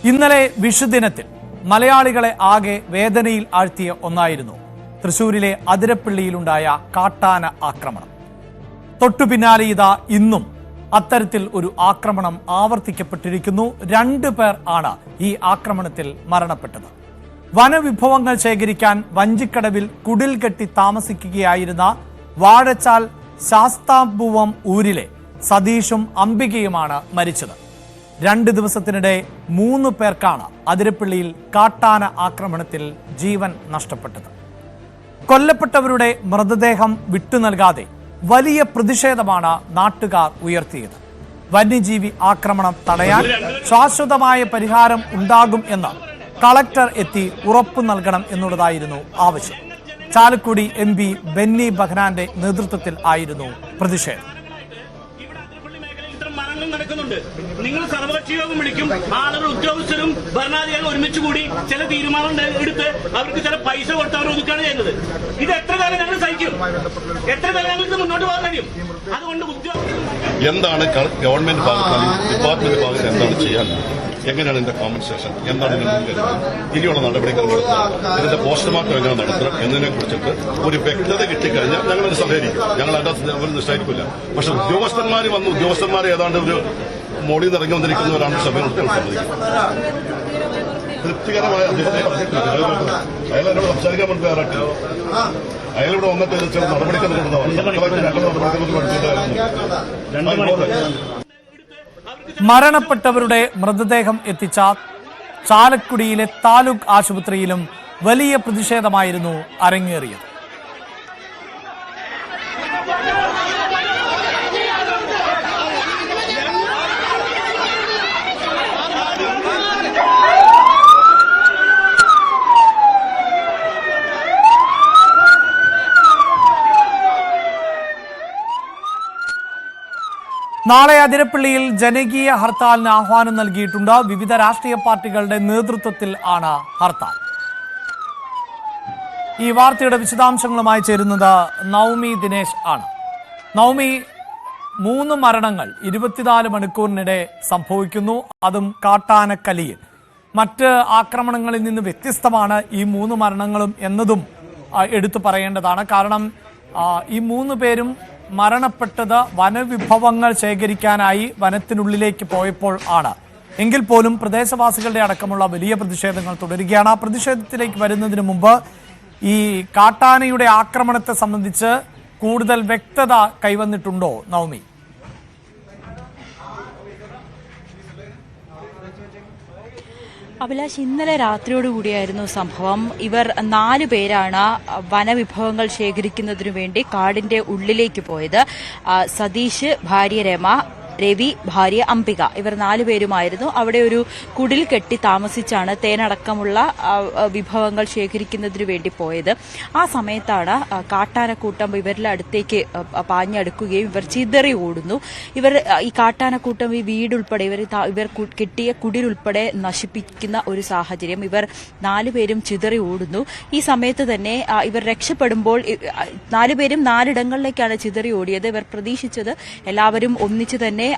ഇന്നലെ വിഷുദിനത്തിൽ മലയാളികളെ ആകെ വേദനയിൽ ആഴ്ത്തിയ ഒന്നായിരുന്നു തൃശൂരിലെ അതിരപ്പള്ളിയിലുണ്ടായ കാട്ടാന ആക്രമണം. തൊട്ടു പിന്നാലെ ഇതാ ഇന്നും അത്തരത്തിൽ ഒരു ആക്രമണം ആവർത്തിക്കപ്പെട്ടിരിക്കുന്നു. 2 പേർ ആണ് ഈ ആക്രമണത്തിൽ മരണപ്പെട്ടത്. വനവിഭവങ്ങൾ ശേഖരിക്കാൻ വഞ്ചിക്കടവിൽ കുടിൽ കെട്ടി താമസിക്കുകയായിരുന്ന വാഴച്ചാൽ ശാസ്താംപൂവം ഊരിലെ സതീഷും അംബികയുമാണ് മരിച്ചത്. 2 ദിവസത്തിനിടെ 3 പേർക്കാണ് അതിരപ്പള്ളിയിൽ കാട്ടാന ആക്രമണത്തിൽ ജീവൻ നഷ്ടപ്പെട്ടത്. കൊല്ലപ്പെട്ടവരുടെ മൃതദേഹം വിട്ടുനൽകാതെ വലിയ പ്രതിഷേധമാണ് നാട്ടുകാർ ഉയർത്തിയത്. വന്യജീവി ആക്രമണം തടയാൻ ശാശ്വതമായ പരിഹാരം ഉണ്ടാകും എന്ന് കളക്ടർ എത്തി ഉറപ്പു നൽകണം എന്നുള്ളതായിരുന്നു ആവശ്യം. ചാലക്കുടി MP ബെന്നി ബഹനാന്റെ നേതൃത്വത്തിൽ ആയിരുന്നു പ്രതിഷേധം. നടക്കുന്നുണ്ട്. നിങ്ങൾ സർവകക്ഷി യോഗം വിളിക്കും, ആളുകൾ ഉദ്യോഗസ്ഥരും ഭരണാധികാരികളും ഒരുമിച്ച് കൂടി ചില തീരുമാനം എടുത്ത് അവർക്ക് ചില പൈസ കൊടുത്ത് അവർ ഒതുക്കുകയാണ് ചെയ്യുന്നത്. ഇത് എത്ര കാലം ഞങ്ങൾ സഹിക്കും? എത്ര കാലം ഞങ്ങൾക്ക് മുന്നോട്ട് പോകാൻ കഴിയും? അതുകൊണ്ട് എന്താണ് ഗവൺമെന്റ് ഭാഗത്ത് ഡിപ്പാർട്ട്മെന്റ് ഭാഗത്ത് എന്താണ് ചെയ്യാൻ, എങ്ങനെയാണ് ഇതിന്റെ കോമ്പൻസേഷൻ, എന്താണ് ഇനിയുള്ള നടപടികൾ നടത്തുന്നത്, ഇതിന്റെ പോസ്റ്റ്മോർട്ടം എങ്ങനെ നടത്തണം എന്നതിനെ കുറിച്ചിട്ട് ഒരു വ്യക്തത കിട്ടിക്കഴിഞ്ഞാൽ ഞങ്ങളത് സഹകരിക്കും. ഞങ്ങൾ അതിനകത്ത് നിശ്ചയിക്കില്ല. പക്ഷെ ഉദ്യോഗസ്ഥന്മാരെ ഏതാണ്ട് ഒരു മോളിൽ നിന്ന് ഇറങ്ങി വന്നിരിക്കുന്നവരാണ് സഭയിൽ സമ്മതിക്കുന്നത്. തൃപ്തികരമായ അയാളെന്നോട് സംസാരിക്കാൻ വേണ്ടി തയ്യാറാക്കില്ല. അയാളിവിടെ വന്നിട്ട് നടപടികൾ മരണപ്പെട്ടവരുടെ മൃതദേഹം എത്തിച്ച ചാലക്കുടിയിലെ താലൂക്ക് ആശുപത്രിയിലും വലിയ പ്രതിഷേധമായിരുന്നു അരങ്ങേറിയത്. നാളെ അതിരപ്പള്ളിയിൽ ജനകീയ ഹർത്താലിന് ആഹ്വാനം നൽകിയിട്ടുണ്ട്. വിവിധ രാഷ്ട്രീയ പാർട്ടികളുടെ നേതൃത്വത്തിൽ ആണ് ഹർത്താൽ. ഈ വാർത്തയുടെ വിശദാംശങ്ങളുമായി ചേരുന്നത് നവമി ദിനേശ് ആണ്. നവമി, 3 മരണങ്ങൾ 24 മണിക്കൂറിനിടെ സംഭവിക്കുന്നു, അതും കാട്ടാനക്കലിയിൽ. മറ്റ് ആക്രമണങ്ങളിൽ നിന്ന് വ്യത്യസ്തമാണ് ഈ 3 മരണങ്ങളും എന്നതും എടുത്തു പറയേണ്ടതാണ്. കാരണം ഈ 3 പേരും മരണപ്പെട്ടത് വനവിഭവങ്ങൾ ശേഖരിക്കാനായി വനത്തിനുള്ളിലേക്ക് പോയപ്പോൾ ആണ്. എങ്കിൽ പോലും പ്രദേശവാസികളുടെ അടക്കമുള്ള വലിയ പ്രതിഷേധങ്ങൾ തുടരുകയാണ്. ആ പ്രതിഷേധത്തിലേക്ക് വരുന്നതിന് മുമ്പ് ഈ കാട്ടാനയുടെ ആക്രമണത്തെ സംബന്ധിച്ച് കൂടുതൽ വ്യക്തത കൈവന്നിട്ടുണ്ടോ നവമി? അഭിലാഷ്, ഇന്നലെ രാത്രിയോടുകൂടിയായിരുന്നു സംഭവം. ഇവർ 4 പേരാണ് വനവിഭവങ്ങൾ ശേഖരിക്കുന്നതിനു വേണ്ടി കാടിന്റെ ഉള്ളിലേക്ക് പോയത്. സതീഷ്, ഭാര്യ രമ, രവി, ഭാര്യ അംബിക, ഇവർ 4 പേരുമായിരുന്നു. അവിടെ ഒരു കുടിൽ കെട്ടി താമസിച്ചാണ് തേനടക്കമുള്ള വിഭവങ്ങൾ ശേഖരിക്കുന്നതിനു വേണ്ടി പോയത്. ആ സമയത്താണ് കാട്ടാനക്കൂട്ടം ഇവരുടെ അടുത്തേക്ക് പാഞ്ഞടുക്കുകയും ഇവർ ചിതറി ഓടുന്നു. ഈ കാട്ടാനക്കൂട്ടം ഈ വീടുൾപ്പെടെ ഇവർ കെട്ടിയ കുടിലുൾപ്പെടെ നശിപ്പിക്കുന്ന ഒരു സാഹചര്യം. ഇവർ 4 പേരും ചിതറി ഓടുന്നു. ഈ സമയത്ത് തന്നെ ഇവർ രക്ഷപ്പെടുമ്പോൾ 4 പേരും 4 ഇടങ്ങളിലേക്കാണ് ചിതറി ഓടിയത്. ഇവർ പ്രതീക്ഷിച്ചത് എല്ലാവരും ഒന്നിച്ച് തന്നെ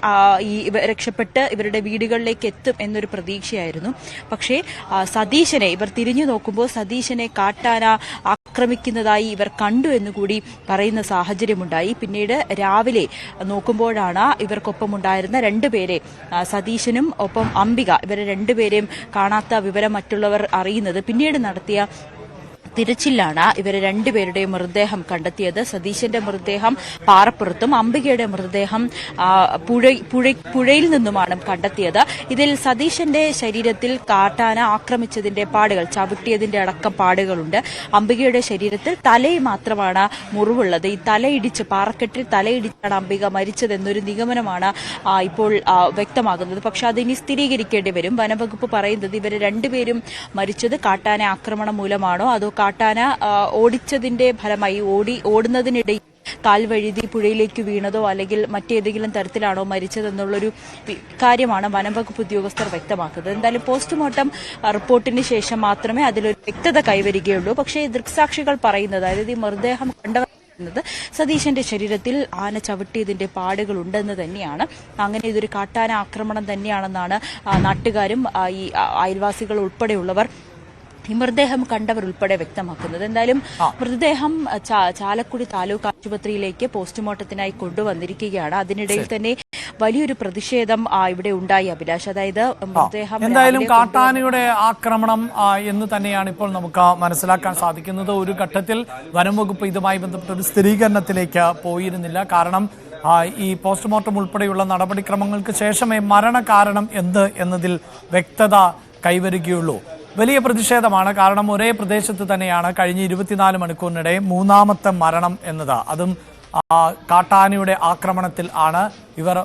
രക്ഷപ്പെട്ട് ഇവരുടെ വീടുകളിലേക്ക് എത്തും എന്നൊരു പ്രതീക്ഷയായിരുന്നു. പക്ഷേ സതീശനെ ഇവർ തിരിഞ്ഞു നോക്കുമ്പോൾ സതീശനെ കാട്ടാന ആക്രമിക്കുന്നതായി ഇവർ കണ്ടു എന്നുകൂടി പറയുന്ന സാഹചര്യമുണ്ടായി. പിന്നീട് രാവിലെ നോക്കുമ്പോഴാണ് ഇവർക്കൊപ്പമുണ്ടായിരുന്ന 2 പേരെ, സതീശനും ഒപ്പം അംബിക, ഇവരെ 2 പേരെയും കാണാത്ത വിവരം മറ്റുള്ളവർ അറിയുന്നത്. പിന്നീട് നടത്തിയ തിരച്ചിലാണ് ഇവരെ 2 പേരുടെയും മൃതദേഹം കണ്ടെത്തിയത്. സതീശന്റെ മൃതദേഹം പാറപ്പുറത്തും അംബികയുടെ മൃതദേഹം പുഴയിൽ നിന്നുമാണ് കണ്ടെത്തിയത്. ഇതിൽ സതീശന്റെ ശരീരത്തിൽ കാട്ടാന ആക്രമിച്ചതിന്റെ പാടുകൾ, ചവിട്ടിയതിന്റെ അടക്കം പാടുകളുണ്ട്. അംബികയുടെ ശരീരത്തിൽ തലയിൽ മാത്രമാണ് മുറിവുള്ളത്. ഈ പാറക്കെട്ടിൽ തലയിടിച്ചാണ് അംബിക മരിച്ചതെന്നൊരു നിഗമനമാണ് ഇപ്പോൾ വ്യക്തമാകുന്നത്. പക്ഷെ അതിനി സ്ഥിരീകരിക്കേണ്ടി വരും. വനംവകുപ്പ് പറയുന്നത് ഇവരെ 2 പേരും മരിച്ചത് കാട്ടാന ആക്രമണം മൂലമാണോ അതോ കാട്ടാന ഓടിച്ചതിന്റെ ഫലമായി ഓടുന്നതിനിടയിൽ കാൽവഴുതി പുഴയിലേക്ക് വീണതോ അല്ലെങ്കിൽ മറ്റേതെങ്കിലും തരത്തിലാണോ മരിച്ചതെന്നുള്ളൊരു കാര്യമാണ് വനംവകുപ്പ് ഉദ്യോഗസ്ഥർ വ്യക്തമാക്കുന്നത്. എന്തായാലും പോസ്റ്റ്മോർട്ടം റിപ്പോർട്ടിന് ശേഷം മാത്രമേ അതിലൊരു വ്യക്തത കൈവരികയുള്ളൂ. പക്ഷേ ദൃക്സാക്ഷികൾ പറയുന്നത്, അതായത് ഈ മൃതദേഹം കണ്ടവർ സതീശന്റെ ശരീരത്തിൽ ആന ചവിട്ടിയതിന്റെ പാടുകൾ ഉണ്ടെന്ന് തന്നെയാണ്. അങ്ങനെ ഇതൊരു കാട്ടാന ആക്രമണം തന്നെയാണെന്നാണ് നാട്ടുകാരും ഈ അയൽവാസികൾ ഉൾപ്പെടെയുള്ളവർ ഈ മൃതദേഹം കണ്ടവർ ഉൾപ്പെടെ വ്യക്തമാക്കുന്നത്. എന്തായാലും മൃതദേഹം ചാലക്കുടി താലൂക്ക് ആശുപത്രിയിലേക്ക് പോസ്റ്റ്മോർട്ടത്തിനായി കൊണ്ടുവന്നിരിക്കുകയാണ്. അതിനിടയിൽ തന്നെ വലിയൊരു പ്രതിഷേധം ഇവിടെ ഉണ്ടായി അഭിലാഷ്. അതായത് മൃതദേഹം എന്തായാലും കാട്ടാനയുടെ ആക്രമണം എന്ന് തന്നെയാണ് ഇപ്പോൾ നമുക്ക് മനസ്സിലാക്കാൻ സാധിക്കുന്നത്. ഒരു ഘട്ടത്തിൽ വനം വകുപ്പ് ഇതുമായി ബന്ധപ്പെട്ട ഒരു സ്ഥിരീകരണത്തിലേക്ക് പോയിരുന്നില്ല. കാരണം ഈ പോസ്റ്റ്മോർട്ടം ഉൾപ്പെടെയുള്ള നടപടിക്രമങ്ങൾക്ക് ശേഷമേ മരണകാരണം എന്ത് എന്നതിൽ വ്യക്തത കൈവരികയുള്ളൂ. വലിയ പ്രതിഷേധമാണ്. കാരണം ഒരേ പ്രദേശത്ത് തന്നെയാണ് കഴിഞ്ഞ 24 മണിക്കൂറിനിടെ മൂന്നാമത്തെ മരണം എന്നത്. അതും കാട്ടാനയുടെ ആക്രമണത്തിൽ ആണ്. ഇവർ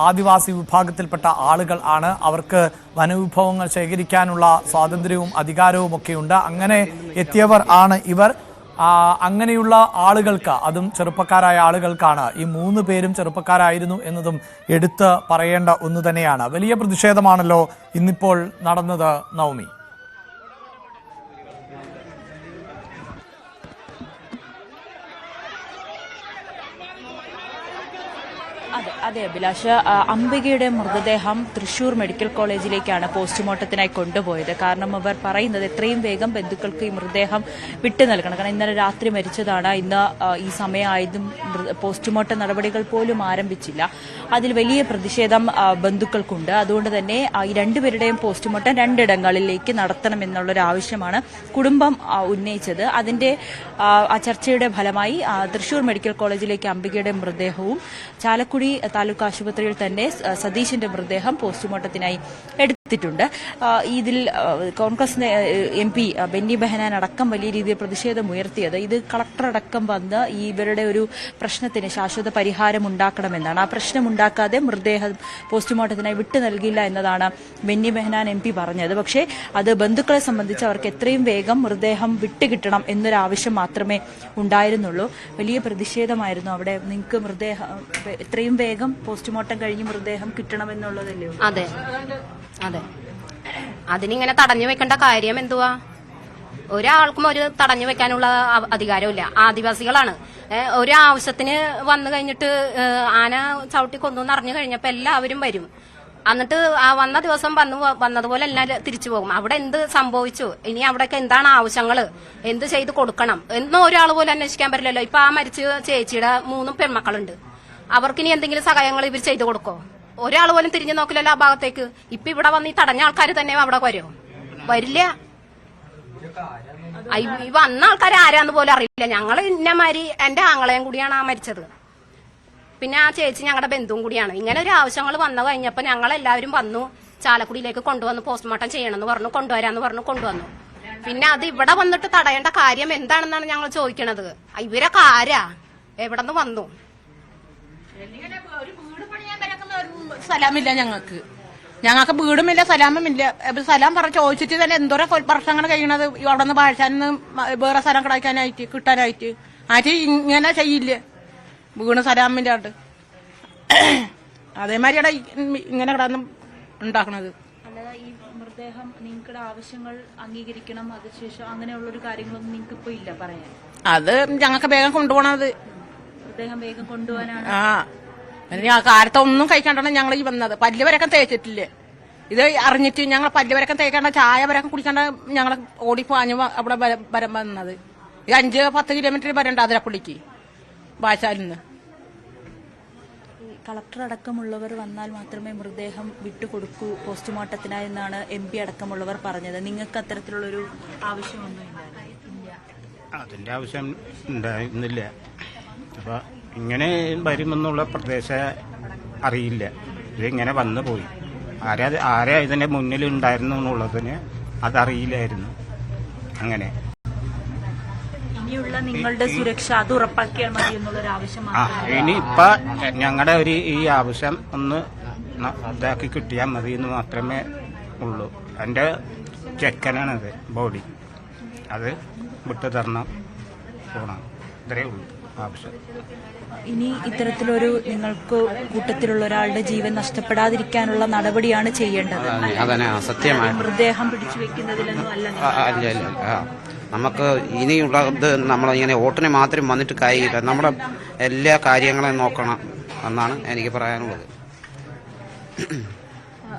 ആദിവാസി വിഭാഗത്തിൽപ്പെട്ട ആളുകൾ ആണ്. അവർക്ക് വനവിഭവങ്ങൾ ശേഖരിക്കാനുള്ള സ്വാതന്ത്ര്യവും അധികാരവും ഒക്കെയുണ്ട്. അങ്ങനെ എത്തിയവർ ആണ് ഇവർ. അങ്ങനെയുള്ള ആളുകൾക്ക്, അതും ചെറുപ്പക്കാരായ ആളുകൾക്കാണ്, ഈ 3 പേരും ചെറുപ്പക്കാരായിരുന്നു എന്നതും എടുത്ത് പറയേണ്ട ഒന്ന് തന്നെയാണ്. വലിയ പ്രതിഷേധമാണല്ലോ ഇന്നിപ്പോൾ നടന്നത് നവമി. അതെ അഭിലാഷ്, അംബികയുടെ മൃതദേഹം തൃശൂർ മെഡിക്കൽ കോളേജിലേക്കാണ് പോസ്റ്റ്മോർട്ടത്തിനായി കൊണ്ടുപോയത്. കാരണം അവർ പറയുന്നത് എത്രയും വേഗം ബന്ധുക്കൾക്ക് ഈ മൃതദേഹം വിട്ടു നൽകണം. കാരണം ഇന്നലെ രാത്രി മരിച്ചതാണ്. ഇന്ന് ഈ സമയമായതും പോസ്റ്റ്മോർട്ടം നടപടികൾ പോലും ആരംഭിച്ചില്ല. അതിൽ വലിയ പ്രതിഷേധം ബന്ധുക്കൾക്കുണ്ട്. അതുകൊണ്ട് തന്നെ ഈ രണ്ടുപേരുടെയും പോസ്റ്റ്മോർട്ടം 2 ഇടങ്ങളിലേക്ക് നടത്തണമെന്നുള്ളൊരു ആവശ്യമാണ് കുടുംബം ഉന്നയിച്ചത്. അതിന്റെ ചർച്ചയുടെ ഫലമായി തൃശൂർ മെഡിക്കൽ കോളേജിലേക്ക് അംബികയുടെ മൃതദേഹവും ചാലക്കുടി താലൂക്ക് ആശുപത്രിയിൽ തന്നെ സതീശന്റെ മൃതദേഹം പോസ്റ്റ്മോർട്ടത്തിനായി എടുത്തിട്ടുണ്ട്. ഇതിൽ കോൺഗ്രസ് MP ബെന്നി ബെഹനാൻ അടക്കം വലിയ രീതിയിൽ പ്രതിഷേധമുയർത്തിയത് ഇത് കളക്ടറടക്കം വന്ന് ഇവരുടെ ഒരു പ്രശ്നത്തിന് ശാശ്വത പരിഹാരം ഉണ്ടാക്കണമെന്നാണ്. ആ പ്രശ്നം ഉണ്ടാക്കാതെ മൃതദേഹം പോസ്റ്റ്മോർട്ടത്തിനായി വിട്ടു നൽകില്ല എന്നതാണ് ബെന്നി ബെഹനാൻ MP പറഞ്ഞത്. പക്ഷേ അത് ബന്ധുക്കളെ സംബന്ധിച്ച് അവർക്ക് എത്രയും വേഗം മൃതദേഹം വിട്ടുകിട്ടണം എന്നൊരാവശ്യം മാത്രമേ ഉണ്ടായിരുന്നുള്ളൂ. വലിയ പ്രതിഷേധമായിരുന്നു അവിടെ. നിങ്ങൾക്ക് മൃതദേഹം എത്രയും വേഗം പോസ്റ്റ്മോർട്ടം കഴിഞ്ഞ് മൃതദേഹം കിട്ടണമെന്നുള്ളതല്ലേ? അതെ അതെ, അതിനിങ്ങനെ തടഞ്ഞു വെക്കേണ്ട കാര്യം എന്തുവാ? ഒരാൾക്കും ഒരു തടഞ്ഞു വെക്കാനുള്ള അധികാരമില്ല. ആദിവാസികളാണ്. ഒരു ആവശ്യത്തിന് വന്നു കഴിഞ്ഞിട്ട് ആന ചവിട്ടി കൊന്നു എന്നറിഞ്ഞു കഴിഞ്ഞപ്പോ എല്ലാവരും വരും. എന്നിട്ട് വന്ന ദിവസം വന്നതുപോലെ എല്ലാം തിരിച്ചു പോകും. അവിടെ എന്ത് സംഭവിച്ചു, ഇനി അവിടെയൊക്കെ എന്താണ് ആവശ്യങ്ങള്, എന്ത് ചെയ്ത് കൊടുക്കണം എന്നും ഒരാൾ പോലും അന്വേഷിക്കാൻ പറ്റില്ലല്ലോ. ഇപ്പൊ ആ മരിച്ച ചേച്ചിയുടെ 3 പെൺമക്കളുണ്ട്. അവർക്കിനി എന്തെങ്കിലും സഹായങ്ങൾ ഇവർ ചെയ്തു കൊടുക്കോ? ഒരാൾ പോലും തിരിഞ്ഞു നോക്കില്ലല്ലോ ആ ഭാഗത്തേക്ക്. ഇപ്പൊ ഇവിടെ വന്ന് ഈ തടഞ്ഞ ആൾക്കാർ തന്നെ അവിടെ വരുമോ? വരില്ല. ഈ വന്ന ആൾക്കാർ ആരാന്ന് പോലും അറിയില്ല. ഞങ്ങൾ ഇന്നമാതിരി എന്റെ ആങ്ങളെയും കൂടിയാണ് ആ മരിച്ചത്. പിന്നെ ആ ചേച്ചി ഞങ്ങളുടെ ബന്ധുവും കൂടിയാണ്. ഇങ്ങനെ ഒരു ആവശ്യങ്ങൾ വന്നു കഴിഞ്ഞപ്പോ ഞങ്ങളെല്ലാവരും വന്നു. ചാലക്കുടിയിലേക്ക് കൊണ്ടുവന്ന് പോസ്റ്റ്മോർട്ടം ചെയ്യണമെന്ന് പറഞ്ഞു, കൊണ്ടുവരാന്ന് പറഞ്ഞു, കൊണ്ടുവന്നു. പിന്നെ അത് ഇവിടെ വന്നിട്ട് തടയേണ്ട കാര്യം എന്താണെന്നാണ് ഞങ്ങൾ ചോദിക്കണത്. ഇവരൊക്കെ ആരാ, എവിടെ നിന്ന് വന്നു? സ്ഥലമില്ല ഞങ്ങൾക്ക് വീടുമില്ല, സ്ഥലമില്ല. സ്ഥലം ചോദിച്ചിട്ട് തന്നെ എന്തോരം വർഷങ്ങൾ കഴിയണത് അവിടെ നിന്ന് വാഴ്ചാനിന്ന് വേറെ സ്ഥലം കിടക്കാനായിട്ട് കിട്ടാനായിട്ട്. ആയിട്ട് ഇങ്ങനെ ചെയ്യില്ല, വീണ് സ്ഥലമില്ലാണ്ട്. അതേമാതിരിയാണ് ഇങ്ങനെ കിടന്ന് ഉണ്ടാക്കണത്. ഈ മൃതദേഹം നിങ്ങളുടെ ആവശ്യങ്ങൾ അംഗീകരിക്കണം, അതിനുശേഷം അങ്ങനെയുള്ളൊരു കാര്യങ്ങളൊന്നും നിങ്ങൾക്ക് ഇപ്പൊ ഇല്ല പറയാൻ? അത് ഞങ്ങൾക്ക് വേഗം കൊണ്ടുപോകണത്. മൃതദേഹം വേഗം കൊണ്ടുപോകാനാണ്. കാലത്ത് ഒന്നും കഴിക്കാണ്ടാണ് ഞങ്ങൾ ഈ വന്നത്. പല്ല് വരക്കം തേച്ചിട്ടില്ലേ. ഇത് അറിഞ്ഞിട്ട് ഞങ്ങൾ പല്ല് വരക്കം തേക്കാണ്ട, ചായ വരക്കം കുടിക്കാണ്ട് ഞങ്ങൾ ഓടിപ്പാഞ്ഞ് അവിടെ വരം വന്നത്. ഇത് 5-10 കിലോമീറ്റർ വരണ്ട അതിരപ്പള്ളിക്ക് വാശാലിൽ നിന്ന്. കളക്ടർ അടക്കമുള്ളവർ വന്നാൽ മാത്രമേ മൃതദേഹം വിട്ടുകൊടുക്കൂ പോസ്റ്റ്മോർട്ടത്തിനായി എന്നാണ് MP അടക്കമുള്ളവർ പറഞ്ഞത്. നിങ്ങൾക്ക് അത്തരത്തിലുള്ളൊരു ആവശ്യമൊന്നുമില്ല? അതിന്റെ ആവശ്യം ഉണ്ടായിരുന്നില്ല. അപ്പൊ ഇങ്ങനെ വരുമെന്നുള്ള പ്രദേശം അറിയില്ല. ഇതിങ്ങനെ വന്നു പോയി. ആരാ ഇതിന്റെ മുന്നിൽ ഉണ്ടായിരുന്നു എന്നുള്ളതിന് അതറിയില്ലായിരുന്നു. അങ്ങനെ ഇനിയുള്ള നിങ്ങളുടെ സുരക്ഷ അത് ഉറപ്പാക്കിയാൽ മതി എന്നുള്ളൊരു ആവശ്യം. ഇനിയിപ്പൊ ഞങ്ങളുടെ ഈ ആവശ്യം ഒന്ന് ഇതാക്കി കിട്ടിയാൽ മതി എന്ന് മാത്രമേ ഉള്ളൂ. എന്റെ ചെക്കനാണത്, ബോഡി അത് വിട്ടു തരണം, പോണം. ഇത്രയേ ഉള്ളൂ ആവശ്യം. ഇനി ഇത്തരത്തിലൊരു നിങ്ങൾക്ക് കൂട്ടത്തിലുള്ള ഒരാളുടെ ജീവൻ നഷ്ടപ്പെടാതിരിക്കാനുള്ള നടപടിയാണ് ചെയ്യേണ്ടത്. സത്യമാണ്. മൃതദേഹം പിടിച്ചു വെക്കുന്നതിലൊന്നും അല്ല. നമുക്ക് ഇനിയുള്ളത് നമ്മളിങ്ങനെ വോട്ടിന് മാത്രം വന്നിട്ട് കാര്യമില്ല. നമ്മുടെ എല്ലാ കാര്യങ്ങളും നോക്കണം എന്നാണ് എനിക്ക് പറയാനുള്ളത്.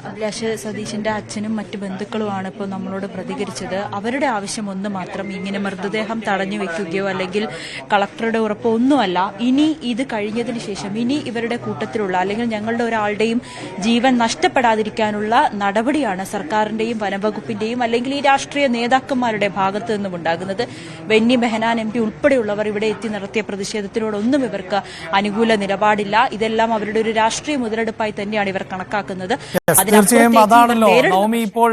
അഭിലാഷ്, സതീശിന്റെ അച്ഛനും മറ്റു ബന്ധുക്കളുമാണ് ഇപ്പോൾ നമ്മളോട് പ്രതികരിച്ചത്. അവരുടെ ആവശ്യം ഒന്ന് മാത്രം, ഇങ്ങനെ മൃതദേഹം തടഞ്ഞു വെക്കുകയോ അല്ലെങ്കിൽ കളക്ടറുടെ ഉറപ്പോ ഒന്നുമല്ല. ഇനി ഇത് കഴിഞ്ഞതിന് ശേഷം ഇനി ഇവരുടെ കൂട്ടത്തിലുള്ള അല്ലെങ്കിൽ ഞങ്ങളുടെ ഒരാളുടെയും ജീവൻ നഷ്ടപ്പെടാതിരിക്കാനുള്ള നടപടിയാണ് സർക്കാരിന്റെയും വനംവകുപ്പിന്റെയും അല്ലെങ്കിൽ ഈ രാഷ്ട്രീയ നേതാക്കന്മാരുടെ ഭാഗത്തു നിന്നും ഉണ്ടാകുന്നത്. ബെന്നി ബെഹനാൻ MP ഉൾപ്പെടെയുള്ളവർ ഇവിടെ എത്തി നടത്തിയ പ്രതിഷേധത്തിനോടൊന്നും ഇവർക്ക് അനുകൂല നിലപാടില്ല. ഇതെല്ലാം അവരുടെ ഒരു രാഷ്ട്രീയ മുതലെടുപ്പായി തന്നെയാണ് ഇവർ കണക്കാക്കുന്നത്. തീർച്ചയായും അതാണല്ലോ നവമി. ഇപ്പോൾ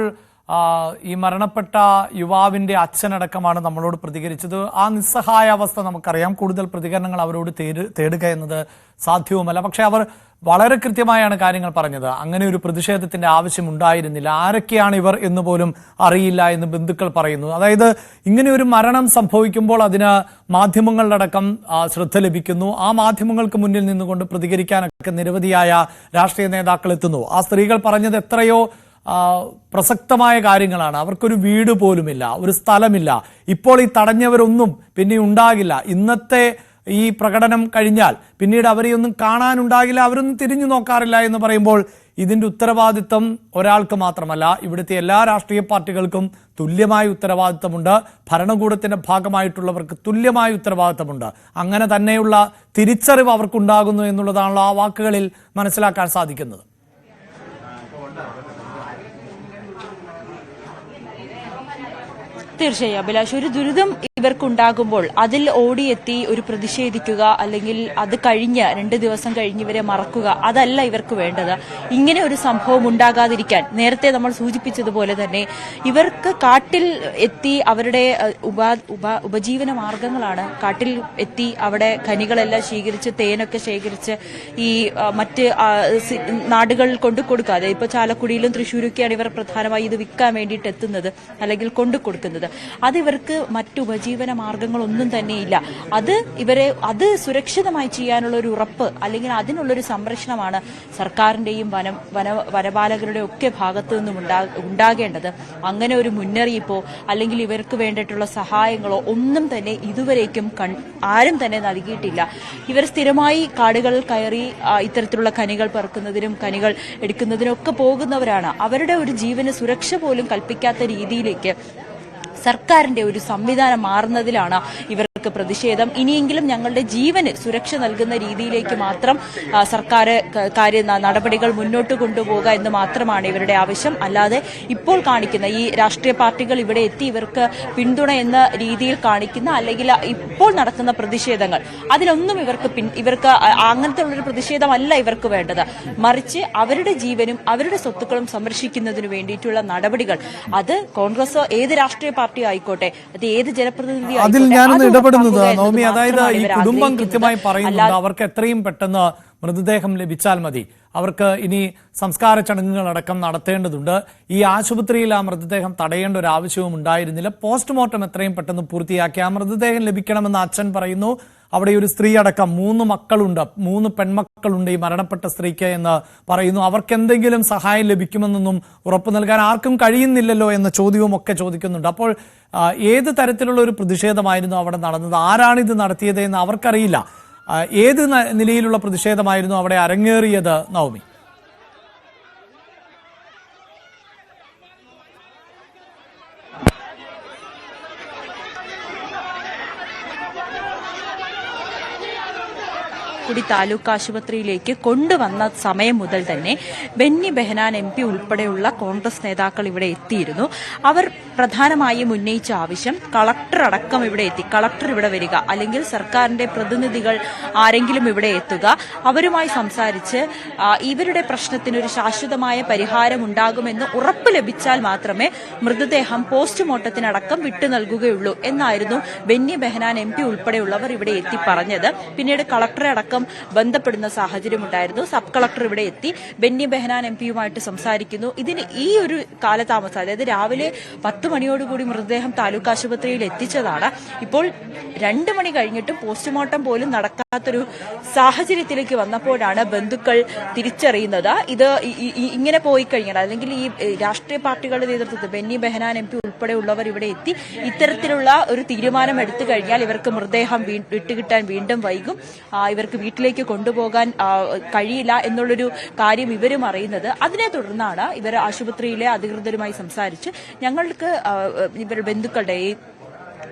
ഈ മരണപ്പെട്ട യുവാവിന്റെ അച്ഛനടക്കമാണ് നമ്മളോട് പ്രതികരിച്ചത്. ആ നിസ്സഹായ അവസ്ഥ നമുക്കറിയാം. കൂടുതൽ പ്രതികരണങ്ങൾ അവരോട് തേടുക എന്നത് സാധ്യവുമല്ല. പക്ഷെ അവർ വളരെ കൃത്യമായാണ് കാര്യങ്ങൾ പറഞ്ഞത്. അങ്ങനെ ഒരു പ്രതിഷേധത്തിന്റെ ആവശ്യമുണ്ടായിരുന്നില്ല. ആരൊക്കെയാണ് ഇവർ എന്ന് പോലും അറിയില്ല എന്ന് ബന്ധുക്കൾ പറയുന്നു. അതായത് ഇങ്ങനെ ഒരു മരണം സംഭവിക്കുമ്പോൾ അതിന് മാധ്യമങ്ങളിലടക്കം ശ്രദ്ധ ലഭിക്കുന്നു. ആ മാധ്യമങ്ങൾക്ക് മുന്നിൽ നിന്നുകൊണ്ട് പ്രതികരിക്കാനൊക്കെ നിരവധിയായ രാഷ്ട്രീയ നേതാക്കൾ എത്തുന്നു. ആ സ്ത്രീകൾ പറഞ്ഞത് എത്രയോ പ്രസക്തമായ കാര്യങ്ങളാണ്. അവർക്കൊരു വീട് പോലുമില്ല, ഒരു സ്ഥലമില്ല. ഇപ്പോൾ ഈ തടഞ്ഞവരൊന്നും പിന്നെ ഉണ്ടാകില്ല. ഇന്നത്തെ ഈ പ്രകടനം കഴിഞ്ഞാൽ പിന്നീട് അവരെയൊന്നും കാണാനുണ്ടാകില്ല, അവരൊന്നും തിരിഞ്ഞു നോക്കാറില്ല എന്ന് പറയുമ്പോൾ ഇതിന്റെ ഉത്തരവാദിത്വം ഒരാൾക്ക് മാത്രമല്ല, ഇവിടുത്തെ എല്ലാ രാഷ്ട്രീയ പാർട്ടികൾക്കും തുല്യമായ ഉത്തരവാദിത്തമുണ്ട്. ഭരണകൂടത്തിന്റെ ഭാഗമായിട്ടുള്ളവർക്ക് തുല്യമായ ഉത്തരവാദിത്തമുണ്ട്. അങ്ങനെ തന്നെയുള്ള തിരിച്ചറിവ് അവർക്കുണ്ടാകുന്നു എന്നുള്ളതാണല്ലോ ആ വാക്കുകളിൽ മനസ്സിലാക്കാൻ സാധിക്കുന്നത്. തീർച്ചയായും അഭിലാഷ്, ഒരു ദുരിതം ഇവർക്കുണ്ടാകുമ്പോൾ അതിൽ ഓടിയെത്തി ഒരു പ്രതിഷേധിക്കുക അല്ലെങ്കിൽ അത് കഴിഞ്ഞ് 2 ദിവസം കഴിഞ്ഞ് ഇവരെ മറക്കുക, അതല്ല ഇവർക്ക് വേണ്ടത്. ഇങ്ങനെ ഒരു സംഭവം ഉണ്ടാകാതിരിക്കാൻ നേരത്തെ നമ്മൾ സൂചിപ്പിച്ചതുപോലെ തന്നെ ഇവർക്ക് കാട്ടിൽ എത്തി അവരുടെ ഉപജീവന മാർഗങ്ങളാണ്. കാട്ടിൽ എത്തി അവിടെ ഖനികളെല്ലാം ശേഖരിച്ച് തേനൊക്കെ ശേഖരിച്ച് ഈ മറ്റ് നാടുകളിൽ കൊണ്ടു കൊടുക്കാതെ, ഇപ്പൊ ചാലക്കുടിയിലും തൃശ്ശൂരൊക്കെയാണ് ഇവർ പ്രധാനമായി ഇത് വിൽക്കാൻ വേണ്ടിയിട്ട് എത്തുന്നത് അല്ലെങ്കിൽ കൊണ്ടു കൊടുക്കുന്നത്. അതിവർക്ക് മറ്റു ഉപജീവന മാർഗങ്ങളൊന്നും തന്നെയില്ല. അത് സുരക്ഷിതമായി ചെയ്യാനുള്ള ഒരു ഉറപ്പ് അല്ലെങ്കിൽ അതിനുള്ളൊരു സംരക്ഷണമാണ് സർക്കാരിന്റെയും വനപാലകരുടെയും ഒക്കെ ഭാഗത്തു നിന്നും ഉണ്ടാകേണ്ടത്. അങ്ങനെ ഒരു മുന്നറിയിപ്പോ അല്ലെങ്കിൽ ഇവർക്ക് വേണ്ടിയിട്ടുള്ള സഹായങ്ങളോ ഒന്നും തന്നെ ഇതുവരേക്കും ആരും തന്നെ നൽകിയിട്ടില്ല. ഇവർ സ്ഥിരമായി കാടുകളിൽ കയറി ഇത്തരത്തിലുള്ള ഖനികൾ പെറുക്കുന്നതിനും ഖനികൾ എടുക്കുന്നതിനും ഒക്കെ പോകുന്നവരാണ്. അവരുടെ ഒരു ജീവന് സുരക്ഷ പോലും കൽപ്പിക്കാത്ത രീതിയിലേക്ക് സർക്കാരിന്റെ ഒരു സംവിധാനം മാറുന്നതിലാണ് ഇവർക്ക് പ്രതിഷേധം. ഇനിയെങ്കിലും ഞങ്ങളുടെ ജീവന് സുരക്ഷ നൽകുന്ന രീതിയിലേക്ക് മാത്രം സർക്കാർ നടപടികൾ മുന്നോട്ട് കൊണ്ടുപോകുക എന്ന് മാത്രമാണ് ഇവരുടെ ആവശ്യം. അല്ലാതെ ഇപ്പോൾ കാണിക്കുന്ന ഈ രാഷ്ട്രീയ പാർട്ടികൾ ഇവിടെ എത്തി ഇവർക്ക് പിന്തുണ എന്ന രീതിയിൽ കാണിക്കുന്ന അല്ലെങ്കിൽ ഇപ്പോൾ നടക്കുന്ന പ്രതിഷേധങ്ങൾ അതിലൊന്നും ഇവർക്ക് അങ്ങനത്തെ ഉള്ളൊരു പ്രതിഷേധമല്ല ഇവർക്ക് വേണ്ടത്. മറിച്ച് അവരുടെ ജീവനും അവരുടെ സ്വത്തുക്കളും സംരക്ഷിക്കുന്നതിന് വേണ്ടിയിട്ടുള്ള നടപടികൾ, അത് കോൺഗ്രസ് ഏത് രാഷ്ട്രീയ പാർട്ടി ആയിക്കോട്ടെ, അത് ഏത് ജനപ്രതിനിധി നവമി, അതായത് ഈ കുടുംബം കൃത്യമായി പറയുന്നുണ്ട് അവർക്ക് എത്രയും പെട്ടെന്ന് മൃതദേഹം ലഭിച്ചാൽ മതി. അവർക്ക് ഇനി സംസ്കാര ചടങ്ങുകളടക്കം നടത്തേണ്ടതുണ്ട്. ഈ ആശുപത്രിയിൽ ആ മൃതദേഹം തടയേണ്ട ഒരു ആവശ്യവും ഉണ്ടായിരുന്നില്ല. പോസ്റ്റ്മോർട്ടം എത്രയും പെട്ടെന്ന് പൂർത്തിയാക്കി ആ മൃതദേഹം ലഭിക്കണമെന്ന് അച്ഛൻ പറയുന്നു. അവിടെ ഒരു സ്ത്രീ അടക്കം 3 മക്കളുണ്ട്, 3 പെൺമക്കളുണ്ട് ഈ മരണപ്പെട്ട സ്ത്രീക്ക് എന്ന് പറയുന്നു. അവർക്ക് എന്തെങ്കിലും സഹായം ലഭിക്കുമെന്നൊന്നും ഉറപ്പു നൽകാൻ ആർക്കും കഴിയുന്നില്ലല്ലോ എന്ന ചോദ്യവും ഒക്കെ ചോദിക്കുന്നുണ്ട്. അപ്പോൾ ഏത് തരത്തിലുള്ള ഒരു പ്രതിഷേധമായിരുന്നു അവിടെ നടന്നത്? ആരാണിത് നടത്തിയത് എന്ന് അവർക്കറിയില്ല. ഏത് നിലയിലുള്ള പ്രതിഷേധമായിരുന്നു അവിടെ അരങ്ങേറിയത് നവമി? ചാലക്കുടി താലൂക്ക് ആശുപത്രിയിലേക്ക് കൊണ്ടുവന്ന സമയം മുതൽ തന്നെ ബെന്നി ബെഹനാൻ MP ഉൾപ്പെടെയുള്ള കോൺഗ്രസ് നേതാക്കൾ ഇവിടെ എത്തിയിരുന്നു. അവർ പ്രധാനമായും ഉന്നയിച്ച ആവശ്യം കളക്ടർ അടക്കം ഇവിടെ എത്തി, കളക്ടർ ഇവിടെ വരിക അല്ലെങ്കിൽ സർക്കാരിന്റെ പ്രതിനിധികൾ ആരെങ്കിലും ഇവിടെ എത്തുക, അവരുമായി സംസാരിച്ച് ഇവരുടെ പ്രശ്നത്തിനൊരു ശാശ്വതമായ പരിഹാരം ഉണ്ടാകുമെന്ന് ഉറപ്പ് ലഭിച്ചാൽ മാത്രമേ മൃതദേഹം പോസ്റ്റ്മോർട്ടത്തിനടക്കം വിട്ടു നൽകുകയുള്ളൂ എന്നായിരുന്നു ബെന്നി ബെഹനാൻ MP ഉൾപ്പെടെയുള്ളവർ ഇവിടെ എത്തി പറഞ്ഞത്. പിന്നീട് കളക്ടറെ അടക്കം ബന്ധപ്പെടുന്ന സാഹചര്യമുണ്ടായിരുന്നു. സബ് കളക്ടർ ഇവിടെ എത്തി ബെന്നി ബെഹനാൻ MPയുമായിട്ട് സംസാരിക്കുന്നു. ഇതിന് ഈ ഒരു കാലതാമസം, അതായത് രാവിലെ 10 മണിയോടുകൂടി മൃതദേഹം താലൂക്ക് ആശുപത്രിയിൽ എത്തിച്ചതാണ്. ഇപ്പോൾ 2 മണി കഴിഞ്ഞിട്ട് പോസ്റ്റ്മോർട്ടം പോലും നടക്കാൻ പറ്റാത്തൊരു സാഹചര്യത്തിലേക്ക് വന്നപ്പോഴാണ് ബന്ധുക്കൾ തിരിച്ചറിയുന്നത് ഇത് ഇങ്ങനെ പോയി കഴിഞ്ഞാൽ, അല്ലെങ്കിൽ ഈ രാഷ്ട്രീയ പാർട്ടികളുടെ നേതൃത്വത്തിൽ ബെന്നി ബെഹനാൻ MP ഉൾപ്പെടെയുള്ളവർ ഇവിടെ എത്തി ഇത്തരത്തിലുള്ള ഒരു തീരുമാനം എടുത്തു കഴിഞ്ഞാൽ ഇവർക്ക് മൃതദേഹം വിട്ടുകിട്ടാൻ വീണ്ടും വൈകും, ഇവർക്ക് വീട്ടിലേക്ക് കൊണ്ടുപോകാൻ കഴിയില്ല എന്നുള്ളൊരു കാര്യം ഇവരും അറിയുന്നത്. അതിനെ തുടർന്നാണ് ഇവർ ആശുപത്രിയിലെ അധികൃതരുമായി സംസാരിച്ച് ഞങ്ങൾക്ക് ഇവർ ബന്ധുക്കളുടെ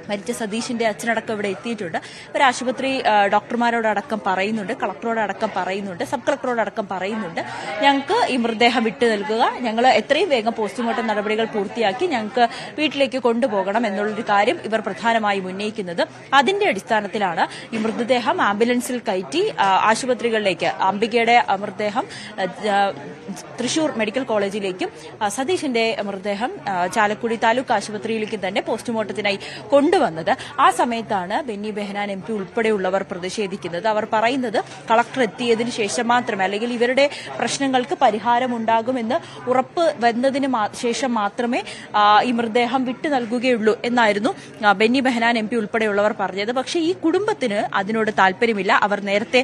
മരിച്ച സതീഷിന്റെ അച്ഛനടക്കം ഇവിടെ എത്തിയിട്ടുണ്ട്. ഇവർ ആശുപത്രി ഡോക്ടർമാരോടടക്കം പറയുന്നുണ്ട്, കളക്ടറോടടക്കം പറയുന്നുണ്ട്, സബ് കളക്ടറോടടക്കം പറയുന്നുണ്ട്, ഞങ്ങൾക്ക് ഈ മൃതദേഹം വിട്ടു നൽകുക, ഞങ്ങൾ എത്രയും വേഗം പോസ്റ്റ്മോർട്ടം നടപടികൾ പൂർത്തിയാക്കി ഞങ്ങൾക്ക് വീട്ടിലേക്ക് കൊണ്ടുപോകണം എന്നുള്ളൊരു കാര്യം ഇവർ പ്രധാനമായും ഉന്നയിക്കുന്നത്. അതിന്റെ അടിസ്ഥാനത്തിലാണ് ഈ മൃതദേഹം ആംബുലൻസിൽ കയറ്റി ആശുപത്രികളിലേക്ക്, അംബികയുടെ മൃതദേഹം തൃശൂർ മെഡിക്കൽ കോളേജിലേക്കും സതീഷിന്റെ മൃതദേഹം ചാലക്കുടി താലൂക്ക് ആശുപത്രിയിലേക്കും തന്നെ പോസ്റ്റ്മോർട്ടത്തിനായി കൊണ്ടുവന്നത്. ആ സമയത്താണ് ബെന്നി ബെഹനാൻ MP ഉൾപ്പെടെയുള്ളവർ പ്രതിഷേധിക്കുന്നത്. അവർ പറയുന്നത് കളക്ടർ എത്തിയതിനു ശേഷം മാത്രമേ, അല്ലെങ്കിൽ ഇവരുടെ പ്രശ്നങ്ങൾക്ക് പരിഹാരമുണ്ടാകുമെന്ന് ഉറപ്പ് വന്നതിന് ശേഷം മാത്രമേ ഈ മൃതദേഹം വിട്ടു നൽകുകയുള്ളൂ എന്നായിരുന്നു ബെന്നി ബെഹനാൻ MP ഉൾപ്പെടെയുള്ളവർ പറഞ്ഞത്. പക്ഷേ ഈ കുടുംബത്തിന് അതിനോട് താല്പര്യമില്ല. അവർ നേരത്തെ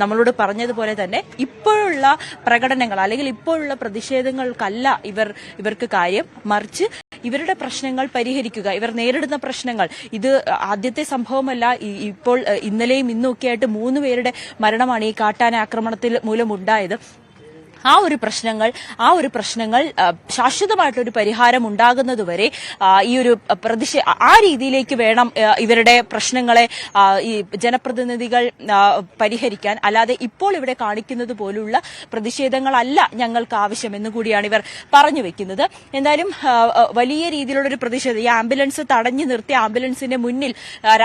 നമ്മളോട് പറഞ്ഞതുപോലെ തന്നെ ഇപ്പോഴുള്ള പ്രകടനങ്ങൾ അല്ലെങ്കിൽ ഇപ്പോഴുള്ള പ്രതിഷേധങ്ങൾക്കല്ല ഇവർക്ക് കാര്യം, മറിച്ച് ഇവരുടെ പ്രശ്നങ്ങൾ പരിഹരിക്കുക, ഇവർ നേരിടുന്ന പ്രശ്നങ്ങൾ. ഇത് ആദ്യത്തെ സംഭവമല്ല. ഇപ്പോൾ ഇന്നലെയും ഇന്നും ഒക്കെയായിട്ട് 3 പേരുടെ മരണമാണ് ഈ കാട്ടാന ആക്രമണത്തിൽ മൂലമുണ്ടായത്. ആ ഒരു പ്രശ്നങ്ങൾ ശാശ്വതമായിട്ടൊരു പരിഹാരം ഉണ്ടാകുന്നതുവരെ ഈ ഒരു ആ രീതിയിലേക്ക് വേണം ഇവരുടെ പ്രശ്നങ്ങളെ ഈ ജനപ്രതിനിധികൾ പരിഹരിക്കാൻ. അല്ലാതെ ഇപ്പോൾ ഇവിടെ കാണിക്കുന്നത് പോലുള്ള പ്രതിഷേധങ്ങളല്ല ഞങ്ങൾക്ക് ആവശ്യമെന്ന് കൂടിയാണ് ഇവർ പറഞ്ഞു വെക്കുന്നത്. എന്തായാലും വലിയ രീതിയിലുള്ളൊരു പ്രതിഷേധം, ഈ ആംബുലൻസ് തടഞ്ഞു നിർത്തി ആംബുലൻസിന്റെ മുന്നിൽ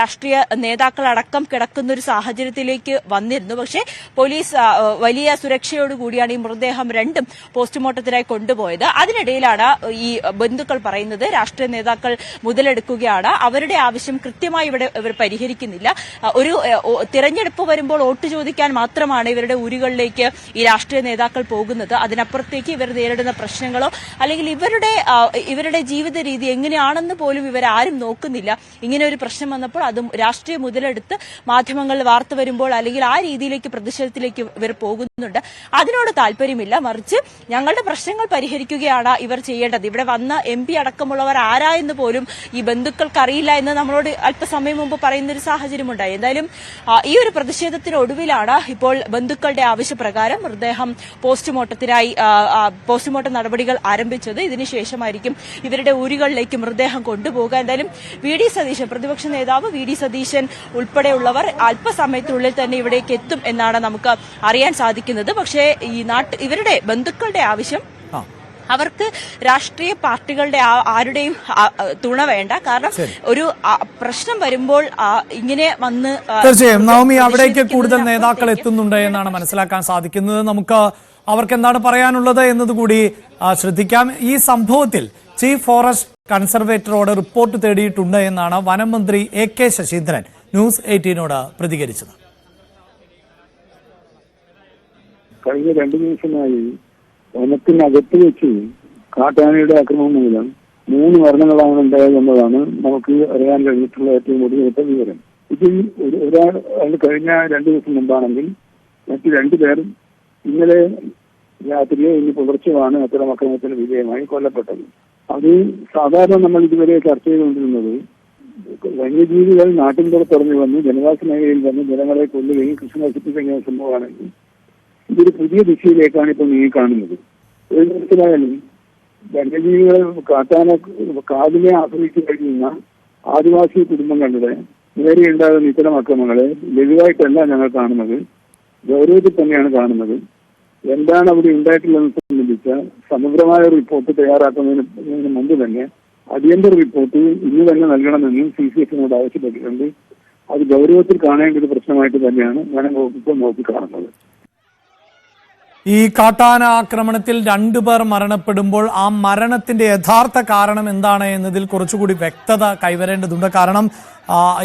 രാഷ്ട്രീയ നേതാക്കളടക്കം കിടക്കുന്ന ഒരു സാഹചര്യത്തിലേക്ക് വന്നിരുന്നു. പക്ഷേ പോലീസ് വലിയ സുരക്ഷയോടുകൂടിയാണ് ഈ മൃതദേഹം രണ്ടും പോസ്റ്റ്മോർട്ടത്തിനായി കൊണ്ടുപോയത്. അതിനിടയിലാണ് ഈ ബന്ധുക്കൾ പറയുന്നത് രാഷ്ട്രീയ നേതാക്കൾ മുതലെടുക്കുകയാണ്, അവരുടെ ആവശ്യം കൃത്യമായി ഇവിടെ ഇവർ പരിഹരിക്കുന്നില്ല. ഒരു തിരഞ്ഞെടുപ്പ് വരുമ്പോൾ വോട്ട് ചോദിക്കാൻ മാത്രമാണ് ഇവരുടെ ഊരുകളിലേക്ക് ഈ രാഷ്ട്രീയ നേതാക്കൾ പോകുന്നത്. അതിനപ്പുറത്തേക്ക് ഇവർ നേരിടുന്ന പ്രശ്നങ്ങളോ അല്ലെങ്കിൽ ഇവരുടെ ജീവിത രീതി എങ്ങനെയാണെന്ന് പോലും ഇവരാരും നോക്കുന്നില്ല. ഇങ്ങനെ ഒരു പ്രശ്നം വന്നപ്പോൾ അതും രാഷ്ട്രീയ മുതലെടുത്ത് മാധ്യമങ്ങളിൽ വാർത്ത വരുമ്പോൾ അല്ലെങ്കിൽ ആ രീതിയിലേക്ക് പ്രതിഷേധത്തിലേക്ക് ഇവർ പോകുന്നുണ്ട്. അതിനോട് താല്പര്യമില്ല, മറിച്ച് ഞങ്ങളുടെ പ്രശ്നങ്ങൾ പരിഹരിക്കുകയാണ് ഇവർ ചെയ്യേണ്ടത്. ഇവിടെ വന്ന MP അടക്കമുള്ളവർ ആരായെന്ന് പോലും ഈ ബന്ധുക്കൾക്ക് അറിയില്ല എന്ന് നമ്മളോട് അല്പസമയം മുമ്പ് പറയുന്ന ഒരു സാഹചര്യമുണ്ടായി. എന്തായാലും ഈ ഒരു പ്രതിഷേധത്തിനൊടുവിലാണ് ഇപ്പോൾ ബന്ധുക്കളുടെ ആവശ്യപ്രകാരം മൃതദേഹം പോസ്റ്റ്മോർട്ടം നടപടികൾ ആരംഭിച്ചത്. ഇതിനുശേഷമായിരിക്കും ഇവരുടെ ഊരുകളിലേക്ക് മൃതദേഹം കൊണ്ടുപോകുക. എന്തായാലും VD സതീശൻ, പ്രതിപക്ഷ നേതാവ് VD സതീശൻ ഉൾപ്പെടെയുള്ളവർ അല്പസമയത്തിനുള്ളിൽ തന്നെ ഇവിടേക്ക് എത്തും എന്നാണ് നമുക്ക് അറിയാൻ സാധിക്കുന്നത്. പക്ഷേ ഇവരുടെ ബന്ധുക്കളുടെ ആവശ്യം, അവർക്ക് രാഷ്ട്രീയ പാർട്ടികളുടെ ആരുടെയും തുണ വേണ്ട. കാരണം ഒരു പ്രശ്നം വരുമ്പോൾ ഇങ്ങനെ വന്ന് തീർച്ചയായും നവമി അവിടേക്ക് കൂടുതൽ നേതാക്കൾ എത്തുന്നുണ്ട് എന്നാണ് മനസ്സിലാക്കാൻ സാധിക്കുന്നത്. നമുക്ക് അവർക്ക് എന്താണ് പറയാനുള്ളത് എന്നതുകൂടി ശ്രദ്ധിക്കാം. ഈ സംഭവത്തിൽ ചീഫ് ഫോറസ്റ്റ് കൺസർവേറ്ററോട് റിപ്പോർട്ട് തേടിയിട്ടുണ്ട് എന്നാണ് വനം മന്ത്രി AK ശശീന്ദ്രൻ ന്യൂസ് 18നോട് പ്രതികരിച്ചത്. കഴിഞ്ഞ 2 ദിവസമായി വനത്തിനകത്ത് വെച്ച് കാട്ടാനയുടെ ആക്രമണം മൂലം 3 മരണങ്ങളാണ് ഉണ്ടായത് എന്നതാണ് നമുക്ക് അറിയാൻ കഴിഞ്ഞിട്ടുള്ള ഏറ്റവും ഒടുവിലത്തെ വിവരം. ഇതിൽ ഒരാൾ കഴിഞ്ഞ 2 ദിവസം മുമ്പാണെങ്കിൽ മറ്റ് 2 പേർ ഇന്നലെ രാത്രിയോ ഇന്ന് പുലർച്ചെയാണ് അത്തരം ആക്രമണത്തിന് വിധേയമായി കൊല്ലപ്പെട്ടത്. അത് സാധാരണ നമ്മൾ ഇതുവരെ ചർച്ച ചെയ്തുകൊണ്ടിരുന്നത് വന്യജീവികൾ നാട്ടിൻ പുറത്തിറങ്ങി വന്ന് ജനവാസ മേഖലയിൽ വന്ന് ജനങ്ങളെ കൊല്ലുകയും കൃഷി നശിപ്പിക്കുന്ന സംഭവമാണെങ്കിൽ ഇതൊരു പുതിയ ദിശയിലേക്കാണ് ഇപ്പോൾ നീങ്ങി കാണുന്നത്. ഒരു തരത്തിലായാലും വന്യജീവികളെ കാടിനെ ആശ്രയിച്ചു കഴിയുന്ന ആദിവാസി കുടുംബങ്ങളുടെ നേരെയുണ്ടാകുന്ന ഇത്തരം അക്രമങ്ങളെ ലഘുവായിട്ടല്ല ഞങ്ങൾ കാണുന്നത്, ഗൗരവത്തിൽ തന്നെയാണ് കാണുന്നത്. എന്താണ് അവിടെ ഉണ്ടായിട്ടുള്ളതെന്ന് സംബന്ധിച്ച സമഗ്രമായ റിപ്പോർട്ട് തയ്യാറാക്കുന്നതിന് മുമ്പ് തന്നെ അടിയന്തര റിപ്പോർട്ട് ഇന്ന് തന്നെ നൽകണമെന്നും CCFനോട് ആവശ്യപ്പെട്ടിട്ടുണ്ട്. അത് ഗൗരവത്തിൽ കാണേണ്ട ഒരു പ്രശ്നമായിട്ട് തന്നെയാണ് ഞാൻ ഇപ്പോൾ നോക്കിക്കാണുന്നത്. ഈ കാട്ടാന ആക്രമണത്തിൽ 2 പേർ മരണപ്പെടുമ്പോൾ ആ മരണത്തിന്റെ യഥാർത്ഥ കാരണം എന്താണ് എന്നതിൽ കുറച്ചുകൂടി വ്യക്തത കൈവരേണ്ടതുണ്ട്. കാരണം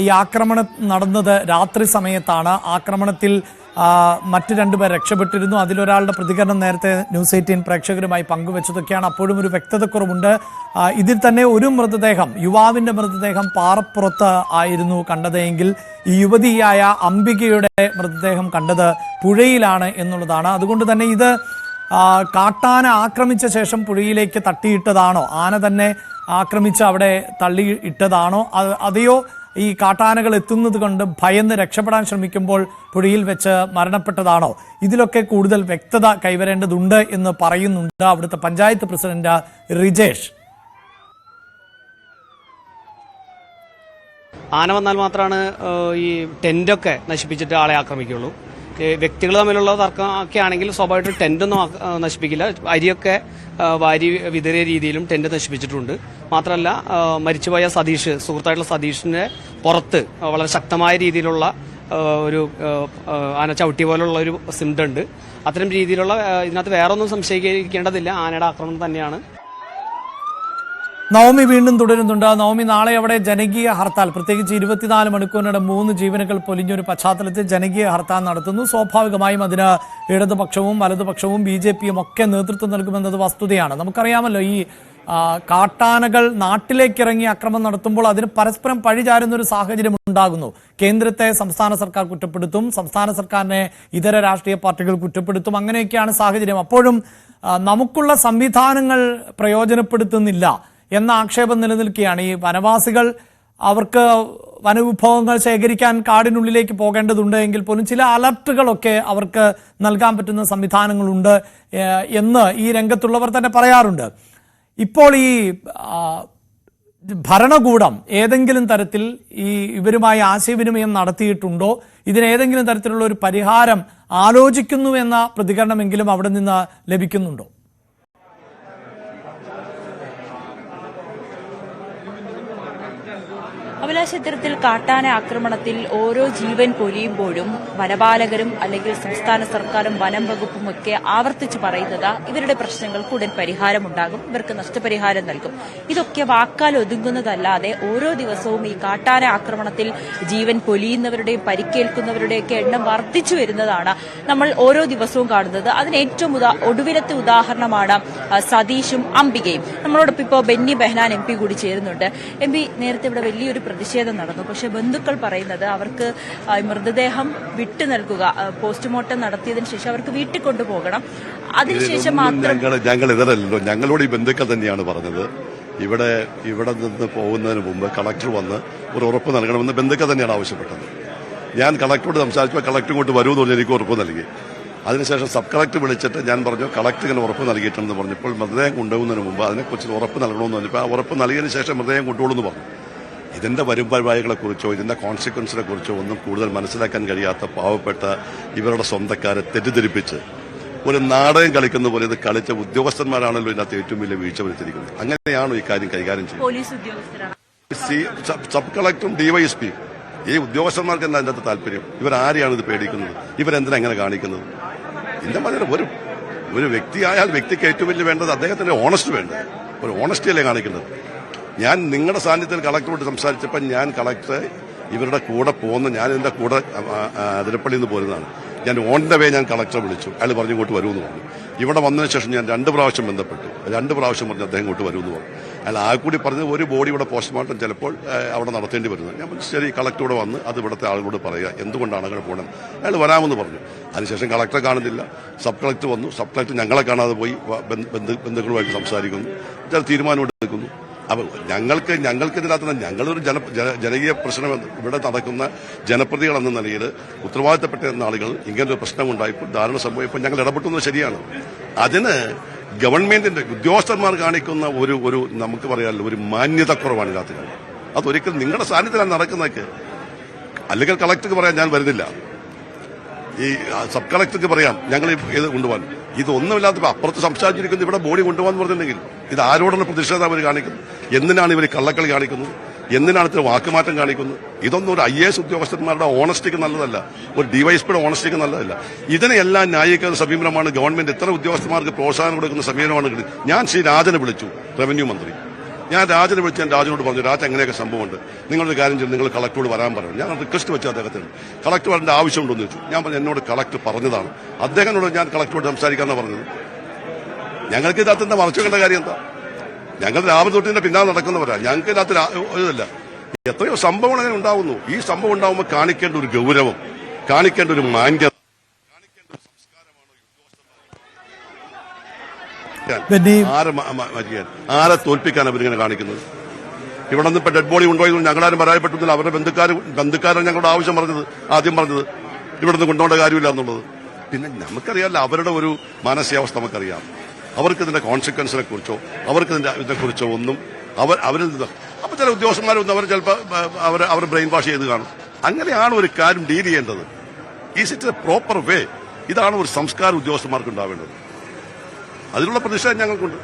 ഈ ആക്രമണം നടന്നത് രാത്രി സമയത്താണ്. ആക്രമണത്തിൽ മറ്റ് 2 പേർ രക്ഷപ്പെട്ടിരുന്നു. അതിലൊരാളുടെ പ്രതികരണം നേരത്തെ ന്യൂസ് 18 പ്രേക്ഷകരുമായി പങ്കുവച്ചതൊക്കെയാണ്. അപ്പോഴും ഒരു വ്യക്തതക്കുറവുണ്ട്. ഇതിൽ തന്നെ ഒരു മൃതദേഹം, യുവാവിന്റെ മൃതദേഹം പാറപ്പുറത്ത് ആയിരുന്നു കണ്ടതെങ്കിൽ ഈ യുവതിയായ അംബികയുടെ മൃതദേഹം കണ്ടത് പുഴയിലാണ് എന്നുള്ളതാണ്. അതുകൊണ്ട് തന്നെ ഇത് കാട്ടാന ആക്രമിച്ച ശേഷം പുഴയിലേക്ക് തട്ടിയിട്ടതാണോ, ആന തന്നെ ആക്രമിച്ച് അവിടെ തള്ളിയിട്ടതാണോ, അതെയോ ഈ കാട്ടാനകൾ എത്തുന്നത് കൊണ്ട് ഭയന്ന് രക്ഷപ്പെടാൻ ശ്രമിക്കുമ്പോൾ പുഴയിൽ വെച്ച് മരണപ്പെട്ടതാണോ? ഇതിലൊക്കെ കൂടുതൽ വ്യക്തത കൈവരേണ്ടതുണ്ട് എന്ന് പറയുന്നുണ്ട് അവിടുത്തെ പഞ്ചായത്ത് പ്രസിഡന്റ് റിജേഷ്. ആന വന്നാൽ മാത്രമാണ് ഈ ടെന്റൊക്കെ നശിപ്പിച്ചിട്ട് ആളെ ആക്രമിക്കുള്ളൂ. വ്യക്തികൾ തമ്മിലുള്ള തർക്കം ഒക്കെ ആണെങ്കിൽ സ്വാഭാവികമായിട്ടും ടെന്റൊന്നും നശിപ്പിക്കില്ല. അരിയൊക്കെ വാരി വിതറിയ രീതിയിലും ടെന്റ് നശിപ്പിച്ചിട്ടുണ്ട്. മാത്രമല്ല മരിച്ചുപോയ സതീഷ്, സുഹൃത്തായിട്ടുള്ള സതീഷിന്റെ പുറത്ത് വളരെ ശക്തമായ രീതിയിലുള്ള ഒരു ആന ചവിട്ടി പോലുള്ള ഒരു സിംറ്റം ഉണ്ട്. അത്തരം രീതിയിലുള്ള ഇതിനകത്ത് വേറെ ഒന്നും സംശയിക്കേണ്ടതില്ല, ആനയുടെ ആക്രമണം തന്നെയാണ്. നവമി വീണ്ടും തുടരുന്നുണ്ട്. നവമി, നാളെ അവിടെ ജനകീയ ഹർത്താൽ, പ്രത്യേകിച്ച് 24 മണിക്കൂറിനിടെ 3 ജീവനുകൾ പൊലിഞ്ഞൊരു പശ്ചാത്തലത്തിൽ ജനകീയ ഹർത്താൽ നടത്തുന്നു. സ്വാഭാവികമായും അതിന് ഇടതുപക്ഷവും വലതുപക്ഷവും BJPയും ഒക്കെ നേതൃത്വം നൽകുമെന്നത് വസ്തുതയാണ്. നമുക്കറിയാമല്ലോ, ഈ കാട്ടാനകൾ നാട്ടിലേക്കിറങ്ങി അക്രമം നടത്തുമ്പോൾ അതിന് പരസ്പരം പഴിചാരുന്ന ഒരു സാഹചര്യം ഉണ്ടാകുന്നു. കേന്ദ്രത്തെ സംസ്ഥാന സർക്കാർ കുറ്റപ്പെടുത്തും, സംസ്ഥാന സർക്കാരിനെ ഇതര രാഷ്ട്രീയ പാർട്ടികൾ കുറ്റപ്പെടുത്തും. അങ്ങനെയൊക്കെയാണ് സാഹചര്യം. അപ്പോഴും നമുക്കുള്ള സംവിധാനങ്ങൾ പ്രയോജനപ്പെടുത്തുന്നില്ല എന്ന ആക്ഷേപം നിലനിൽക്കുകയാണ്. ഈ വനവാസികൾ അവർക്ക് വനവിഭവങ്ങൾ ശേഖരിക്കാൻ കാടിനുള്ളിലേക്ക് പോകേണ്ടതുണ്ട് എങ്കിൽ പോലും ചില അലർട്ടുകളൊക്കെ അവർക്ക് നൽകാൻ പറ്റുന്ന സംവിധാനങ്ങളുണ്ട് എന്ന് ഈ രംഗത്തുള്ളവർ തന്നെ പറയാറുണ്ട്. ഇപ്പോൾ ഈ ഭരണകൂടം ഏതെങ്കിലും തരത്തിൽ ഈ ഇവരുമായി ആശയവിനിമയം നടത്തിയിട്ടുണ്ടോ? ഇതിനേതെങ്കിലും തരത്തിലുള്ള ഒരു പരിഹാരം ആലോചിക്കുന്നു എന്ന പ്രതികരണമെങ്കിലും അവിടെ നിന്ന് ലഭിക്കുന്നുണ്ടോ? അഭിലാഷ്, ഇത്തരത്തിൽ കാട്ടാന ആക്രമണത്തിൽ ഓരോ ജീവൻ പൊലിയുമ്പോഴും വനപാലകരും അല്ലെങ്കിൽ സംസ്ഥാന സർക്കാരും വനം വകുപ്പും ഒക്കെ ആവർത്തിച്ച് പറയുന്നത് ഇവരുടെ പ്രശ്നങ്ങൾക്ക് ഉടൻ പരിഹാരമുണ്ടാകും, ഇവർക്ക് നഷ്ടപരിഹാരം നൽകും. ഇതൊക്കെ വാക്കാൽ ഒതുങ്ങുന്നതല്ലാതെ ഓരോ ദിവസവും ഈ കാട്ടാന ആക്രമണത്തിൽ ജീവൻ പൊലിയുന്നവരുടെയും പരിക്കേൽക്കുന്നവരുടെയൊക്കെ എണ്ണം വർദ്ധിച്ചു വരുന്നതാണ് നമ്മൾ ഓരോ ദിവസവും കാണുന്നത്. അതിന് ഏറ്റവും ഒടുവിലത്തെ ഉദാഹരണമാണ് സതീഷും അംബികയും. നമ്മളോടൊപ്പം ഇപ്പോൾ ബെന്നി ബെഹനാൻ MP കൂടി ചേരുന്നുണ്ട്. MP, നേരത്തെ ഇവിടെ വലിയൊരു പ്രതിഷേധം നടന്നു. പക്ഷെ ബന്ധുക്കൾ പറയുന്നത് അവർക്ക് മൃതദേഹം വിട്ടു നൽകുക, പോസ്റ്റ്മോർട്ടം നടത്തിയതിനു ശേഷം അവർക്ക് വീട്ടിൽ കൊണ്ടുപോകണം, അതിനുശേഷം മാത്രം. ഞങ്ങൾ ഇതരല്ലോ, ഞങ്ങളോട് ഈ ബന്ധുക്കൾ തന്നെയാണ് പറഞ്ഞത്. ഇവിടെ നിന്ന് പോകുന്നതിന് മുമ്പ് കളക്ടർ വന്ന് ഒരു ഉറപ്പ് നൽകണമെന്ന് ബന്ധുക്കൾ തന്നെയാണ് ആവശ്യപ്പെട്ടത്. ഞാൻ കളക്ടറോട് സംസാരിച്ചപ്പോൾ കളക്ടർ ഇങ്ങോട്ട് വരുമെന്ന് പറഞ്ഞ് എനിക്ക് ഉറപ്പ് നൽകി. അതിനുശേഷം സബ് കളക്ടർ വിളിച്ചിട്ട് ഞാൻ പറഞ്ഞു കളക്ടർ ഇങ്ങനെ ഉറപ്പ് നൽകിയിട്ടുണ്ടെന്ന് പറഞ്ഞപ്പോൾ മൃതദേഹം കൊണ്ടുപോകുന്നതിന് മുമ്പ് അതിനെക്കുറിച്ച് ഉറപ്പ് നൽകണമെന്ന് പറഞ്ഞപ്പോൾ ആ ഉറപ്പ് നൽകിയതിന് ശേഷം മൃതദേഹം കൊണ്ടുപോകുമെന്ന് പറഞ്ഞു. ഇതിന്റെ വരുംവഴികളെക്കുറിച്ചോ ഇതിന്റെ കോൺസിക്വൻസിനെ കുറിച്ചോ ഒന്നും കൂടുതൽ മനസ്സിലാക്കാൻ കഴിയാത്ത പാവപ്പെട്ട ഇവരുടെ സ്വന്തക്കാരെ തെറ്റിദ്ധരിപ്പിച്ച് ഒരു നാടകം കളിക്കുന്ന പോലെ ഇത് കളിച്ച ഉദ്യോഗസ്ഥന്മാരാണല്ലോ ഇതിനകത്ത് ഏറ്റവും വലിയ വീഴ്ച വരുത്തിയിരിക്കുന്നത്. അങ്ങനെയാണോ ഈ കാര്യം കൈകാര്യം ചെയ്യുന്നത്? സബ് കളക്ടറും DYSP ഈ ഉദ്യോഗസ്ഥന്മാർക്ക് എന്താ അതിന്റെ താല്പര്യം? ഇവരാരെയാണ് ഇത് പേടിക്കുന്നത്? ഇവരെന്തിനാ എങ്ങനെ കാണിക്കുന്നത്? എന്റെ മതി ഒരു വ്യക്തിയായാൽ വ്യക്തിക്ക് ഏറ്റവും വലിയ വേണ്ടത് അദ്ദേഹത്തിന്റെ ഓണസ്റ്റ് വേണ്ടത്, ഒരു ഓണസ്റ്റിയല്ലേ കാണിക്കുന്നത്. ഞാൻ നിങ്ങളുടെ സാന്നിധ്യത്തിൽ കളക്ടറോട് സംസാരിച്ചപ്പോൾ ഞാൻ കളക്ടറെ ഇവരുടെ കൂടെ പോകുന്ന, ഞാൻ ഇതിന്റെ കൂടെ അതിരപ്പള്ളിയിൽ നിന്ന് പോരുന്നതാണ്. ഞാൻ ഓൺ ദ വേ ഞാൻ കളക്ടറെ വിളിച്ചു, അയാൾ പറഞ്ഞു ഇങ്ങോട്ട് വരുമെന്ന് പറഞ്ഞു. ഇവിടെ വന്നതിന് ശേഷം ഞാൻ 2 പ്രാവശ്യം ബന്ധപ്പെട്ടു, 2 പ്രാവശ്യം പറഞ്ഞു അദ്ദേഹം ഇങ്ങോട്ട് വരുമെന്ന് പറഞ്ഞു. അയാൾ ആ കൂടി പറഞ്ഞത് ഒരു ബോഡി ഇവിടെ പോസ്റ്റ്മോർട്ടം ചിലപ്പോൾ അവിടെ നടത്തേണ്ടി വരുന്നത്. ഞാൻ ശരി, കളക്ടർ ഇവിടെ വന്ന് അത് ഇവിടുത്തെ ആളുകളോട് പറയുക എന്തുകൊണ്ടാണ് അങ്ങനെ പോകണം. അയാൾ വരാമെന്ന് പറഞ്ഞു. അതിനുശേഷം കളക്ടറെ കാണുന്നില്ല. സബ് കളക്ടർ വന്നു. സബ് കളക്ടർ ഞങ്ങളെ കാണാതെ പോയി ബന്ധുക്കളുമായിട്ട് സംസാരിക്കുന്നു, ചില തീരുമാനം എടുക്കുന്നു. അപ്പോൾ ഞങ്ങൾക്ക് ഇതിനകത്ത് ഞങ്ങളൊരു ജനകീയ പ്രശ്നം ഇവിടെ നടക്കുന്ന ജനപ്രതികൾ എന്ന നിലയിൽ ഉത്തരവാദിത്തപ്പെട്ട ആളുകൾ ഇങ്ങനൊരു പ്രശ്നമുണ്ടായപ്പോൾ ധാരണ സംഭവിപ്പോൾ ഞങ്ങൾ ഇടപെട്ടുന്നത് ശരിയാണ്. അതിന് ഗവൺമെന്റിന്റെ ഉദ്യോഗസ്ഥന്മാർ കാണിക്കുന്ന ഒരു നമുക്ക് പറയാമല്ലോ ഒരു മാന്യതക്കുറവാണ് ഇതിനകത്ത്. അതൊരിക്കലും നിങ്ങളുടെ സാന്നിധ്യത്തിലാണ് നടക്കുന്നതൊക്കെ. അല്ലെങ്കിൽ കളക്ടർക്ക് പറയാം ഞാൻ വരുന്നില്ല, ഈ സബ് കളക്ടർക്ക് പറയാം ഞങ്ങൾ ഇത് കൊണ്ടുപോകാൻ. ഇതൊന്നുമില്ലാത്തപ്പോൾ അപ്പുറത്ത് സംസാരിച്ചിരിക്കുന്നത് ഇവിടെ ബോഡി കൊണ്ടുപോകാൻ പറഞ്ഞിട്ടുണ്ടെങ്കിൽ ഇത് ആരോടുള്ള പ്രതിഷേധം അവർ കാണിക്കുന്നത്? എന്തിനാണ് ഇവർ കള്ളക്കളി കാണിക്കുന്നത്? എന്തിനാണ് ഇത്ര വാക്കുമാറ്റം കാണിക്കുന്നത്? ഇതൊന്നും ഒരു IAS ഉദ്യോഗസ്ഥന്മാരുടെ ഓണസ്റ്റിക്ക് നല്ലതല്ല, ഒരു DYSPയുടെ ഓണസ്റ്റിക്ക് നല്ലതല്ല. ഇതിനെല്ലാം ന്യായീകരിക്കുന്ന സമീപനമാണ് ഗവൺമെന്റ് ഇത്ര ഉദ്യോഗസ്ഥന്മാർക്ക് പ്രോത്സാഹനം കൊടുക്കുന്ന സമീപനമാണ്. ഞാൻ ശ്രീ രാജനെ വിളിച്ചു, റവന്യൂ മന്ത്രി. ഞാൻ രാജനെ വിളിച്ച് ഞാൻ രാജനോട് പറഞ്ഞു, രാജ എങ്ങനെയൊക്കെ സംഭവമുണ്ട്, നിങ്ങളൊരു കാര്യം ചെയ്ത് നിങ്ങൾ കളക്ടറോട് വരാൻ പറഞ്ഞു. ഞാൻ റിക്വസ്റ്റ് വെച്ചു അദ്ദേഹത്തിന്, കളക്ടർ വരേണ്ട ആവശ്യമുണ്ടോ എന്ന് ചോദിച്ചു. ഞാൻ പറഞ്ഞു എന്നോട് കളക്ടർ പറഞ്ഞതാണ്, അദ്ദേഹത്തിനോട് ഞാൻ കളക്ടറോട് സംസാരിക്കാമെന്നാണ് പറഞ്ഞത്. ഞങ്ങൾക്ക് ഇതിനകത്ത് മറച്ചു വെക്കേണ്ട കാര്യം എന്താ? ഞങ്ങൾ രാവിലെ തൊട്ടിന്റെ പിന്നാലെ നടക്കുന്നവരാ, ഞങ്ങൾക്ക് ഇതിനകത്ത് ഇതല്ല. എത്രയോ സംഭവങ്ങൾ അങ്ങനെ ഉണ്ടാവുന്നു. ഈ സംഭവം ഉണ്ടാവുമ്പോൾ കാണിക്കേണ്ട ഒരു ഗൗരവം, കാണിക്കേണ്ട ഒരു മാന്യത, ആരെ തോൽപ്പിക്കാൻ അവരിങ്ങനെ കാണിക്കുന്നത്? ഇവിടെ നിന്ന് ഇപ്പൊ ഡെഡ് ബോഡി കൊണ്ടുപോയത് ഞങ്ങളാരും പരാജയപ്പെട്ടില്ല. അവരുടെ ബന്ധുക്കാരാണ് ഞങ്ങളുടെ ആവശ്യം ആദ്യം പറഞ്ഞത് ഇവിടെ നിന്ന് കൊണ്ടുപോകേണ്ട കാര്യമില്ല എന്നുള്ളത്. പിന്നെ നമുക്കറിയാമല്ലോ അവരുടെ ഒരു മാനസികാവസ്ഥ നമുക്കറിയാം. അവർക്ക് ഇതിന്റെ കോൺസിക്വൻസിനെ കുറിച്ചോ അവർക്ക് ഇതിനെക്കുറിച്ചോ ഒന്നും അവരിൽ നിന്ന് അപ്പൊ ചില ഉദ്യോഗസ്ഥന്മാരൊന്നും അവർ ചിലപ്പോൾ അവർ ബ്രെയിൻ വാഷ് ചെയ്ത് കാണും. അങ്ങനെയാണ് ഒരു കാര്യം ഡീൽ ചെയ്യേണ്ടത്. ഈസ് ഇറ്റ് എ പ്രോപ്പർ വേ? ഇതാണ് ഒരു സംസ്കാര ഉദ്യോഗസ്ഥന്മാർക്ക് ഉണ്ടാവേണ്ടത്. അതിനുള്ള പ്രതിഷേധം ഞങ്ങൾക്കുണ്ട്.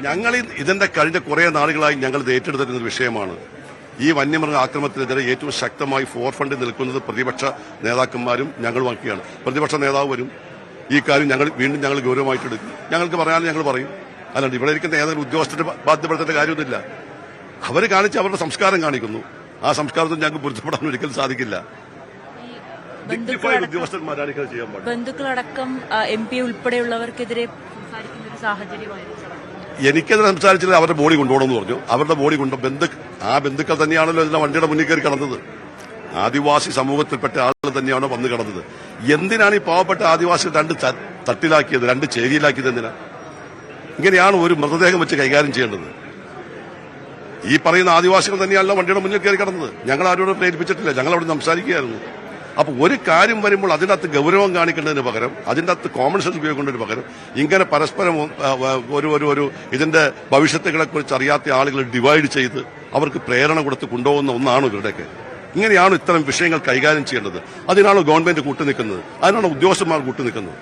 ഞങ്ങൾ ഇതിന്റെ കഴിഞ്ഞ കുറെ നാളുകളായി ഞങ്ങൾ ഇത് ഏറ്റെടുത്തിരുന്ന ഒരു വിഷയമാണ്. ഈ വന്യമൃഗ ആക്രമണത്തിനെതിരെ ഏറ്റവും ശക്തമായി ഫോർഫണ്ടിൽ നിൽക്കുന്നത് പ്രതിപക്ഷ നേതാക്കന്മാരും ഞങ്ങളുമൊക്കെയാണ്. പ്രതിപക്ഷ നേതാവ് വരും, ഈ കാര്യം ഞങ്ങൾ ഗൗരവമായിട്ട് എടുക്കും. ഞങ്ങൾക്ക് പറയാനും ഞങ്ങൾ പറയും. അല്ലാണ്ട് ഇവിടെ ഇരിക്കുന്ന ഏതെങ്കിലും ഉദ്യോഗസ്ഥരുടെ ബാധ്യപ്പെടുത്തേണ്ട കാര്യമൊന്നുമില്ല. അവർ കാണിച്ച് അവരുടെ സംസ്കാരം കാണിക്കുന്നു. ആ സംസ്കാരത്തിൽ ഞങ്ങൾക്ക് പൊരുത്തപ്പെടാൻ ഒരിക്കലും സാധിക്കില്ല. ഉദ്യോഗസ്ഥന്മാരാണ് ഇത് ചെയ്യാൻ പാടില്ല. ബന്ധുക്കളടക്കം MP ഉൾപ്പെടെയുള്ളവർക്കെതിരെ സംസാരിക്കുന്ന ഒരു സാഹചര്യമായിരുന്നു. എനിക്കെതിരെ സംസാരിച്ചത് അവരുടെ ബോഡി കൊണ്ടുപോകണമെന്ന് പറഞ്ഞു. അവരുടെ ബോഡി ആ ബന്ധുക്കൾ തന്നെയാണല്ലോ ഇതിന്റെ വണ്ടിയുടെ മുന്നിൽ കയറി കിടന്നത്. ആദിവാസി സമൂഹത്തിൽപ്പെട്ട ആളുകൾ തന്നെയാണോ വന്ന് കിടന്നത്? എന്തിനാണ് ഈ പാവപ്പെട്ട ആദിവാസികൾ രണ്ട് തട്ടിലാക്കിയത്, രണ്ട് ചേരിയിലാക്കിയത്? എന്തിനാ? ഇങ്ങനെയാണ് ഒരു മൃതദേഹം വെച്ച് കൈകാര്യം ചെയ്യേണ്ടത്. ഈ പറയുന്ന ആദിവാസികൾ തന്നെയാണല്ലോ വണ്ടിയുടെ മുന്നിൽ കയറി കിടന്നത്. ഞങ്ങൾ ആരോടും പ്രേരിപ്പിച്ചിട്ടില്ല, ഞങ്ങൾ അവിടെ സംസാരിക്കുകയായിരുന്നു. അപ്പൊ ഒരു കാര്യം വരുമ്പോൾ അതിനകത്ത് ഗൗരവം കാണിക്കേണ്ടതിന് പകരം, അതിൻ്റെ അകത്ത് കോമൺ സെൻസ് ഉപയോഗിക്കേണ്ടതിന് പകരം ഇങ്ങനെ പരസ്പരം ഒരു ഇതിന്റെ ഭവിഷ്യത്തുകളെ കുറിച്ച് അറിയാത്ത ആളുകൾ ഡിവൈഡ് ചെയ്ത് അവർക്ക് പ്രേരണ കൊടുത്ത് കൊണ്ടുപോകുന്ന ഒന്നാണ് ഇവരുടെയൊക്കെ. ഇങ്ങനെയാണ് ഇത്തരം വിഷയങ്ങൾ കൈകാര്യം ചെയ്യേണ്ടത്. അതിനാണോ ഗവൺമെന്റ് കൂട്ടുനിൽക്കുന്നത്? അതിനാണോ ഉദ്യോഗസ്ഥന്മാർ കൂട്ടുനിൽക്കുന്നത്?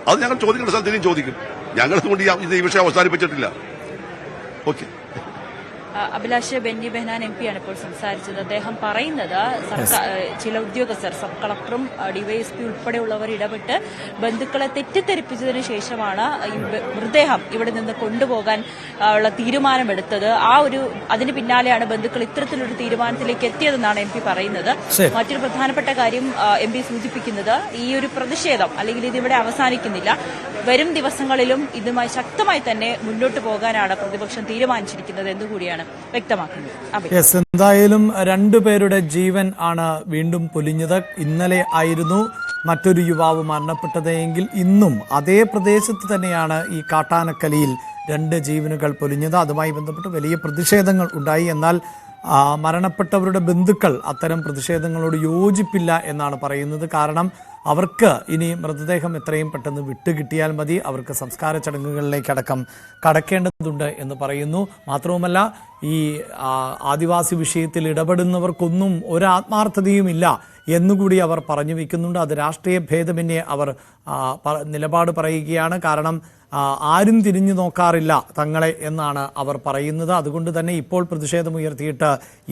അത് ഞങ്ങൾ ചോദിക്കേണ്ട സ്ഥലത്ത് ഇനിയും ചോദിക്കും. ഞങ്ങൾക്ക് ഈ വിഷയം അവസാനിപ്പിച്ചിട്ടില്ല. ഓക്കെ. അഭിലാഷ് ബെന്നി ബെഹനാൻ MP ആണ് ഇപ്പോൾ സംസാരിച്ചത്. അദ്ദേഹം പറയുന്നത് ചില ഉദ്യോഗസ്ഥർ, സബ് കളക്ടറും DYSP ഉൾപ്പെടെയുള്ളവർ ഇടപെട്ട് ബന്ധുക്കളെ തെറ്റിദ്ധരിപ്പിച്ചതിന് ശേഷമാണ് ഈ മൃതദേഹം ഇവിടെ നിന്ന് കൊണ്ടുപോകാൻ ഉള്ള തീരുമാനമെടുത്തത്. അതിന് പിന്നാലെയാണ് ബന്ധുക്കൾ ഇത്തരത്തിലൊരു തീരുമാനത്തിലേക്ക് എത്തിയതെന്നാണ് MP പറയുന്നത്. മറ്റൊരു പ്രധാനപ്പെട്ട കാര്യം MP സൂചിപ്പിക്കുന്നത്, ഈ ഒരു പ്രതിഷേധം അല്ലെങ്കിൽ ഇതിവിടെ അവസാനിക്കുന്നില്ല. വരും ദിവസങ്ങളിലും ഇതുമായി ശക്തമായി തന്നെ മുന്നോട്ട് പോകാനാണ് പ്രതിപക്ഷം തീരുമാനിച്ചിരിക്കുന്നത് എന്നുകൂടിയാണ് വ്യക്തമാക്കുന്നത്. എന്തായാലും രണ്ടുപേരുടെ ജീവൻ ആണ് വീണ്ടും പൊലിഞ്ഞത്. ഇന്നലെ ആയിരുന്നു മറ്റൊരു യുവാവ് മരണപ്പെട്ടത് എങ്കിൽ ഇന്നും അതേ പ്രദേശത്ത് തന്നെയാണ് ഈ കാട്ടാനക്കലിയിൽ 2 ജീവനുകൾ പൊലിഞ്ഞത്. അതുമായി ബന്ധപ്പെട്ട് വലിയ പ്രതിഷേധങ്ങൾ ഉണ്ടായി. എന്നാൽ മരണപ്പെട്ടവരുടെ ബന്ധുക്കൾ അത്തരം പ്രതിഷേധങ്ങളോട് യോജിപ്പില്ല എന്നാണ് പറയുന്നത്. കാരണം അവർക്ക് ഇനി മൃതദേഹം എത്രയും പെട്ടെന്ന് വിട്ടുകിട്ടിയാൽ മതി, അവർക്ക് സംസ്കാര ചടങ്ങുകളിലേക്കടക്കം കടക്കേണ്ടതുണ്ട് എന്ന് പറയുന്നു. മാത്രവുമല്ല, ഈ ആദിവാസി വിഷയത്തിൽ ഇടപെടുന്നവർക്കൊന്നും ഒരാത്മാർത്ഥതയുമില്ല എന്നുകൂടി അവർ പറഞ്ഞു വയ്ക്കുന്നുണ്ട്. അത് രാഷ്ട്രീയ ഭേദമന്യേ അവർ നിലപാട് പറയുകയാണ്. കാരണം ആരും തിരിഞ്ഞു നോക്കാറില്ല തങ്ങളെ എന്നാണ് അവർ പറയുന്നത്. അതുകൊണ്ട് തന്നെ ഇപ്പോൾ പ്രതിഷേധമുയർത്തിയിട്ട്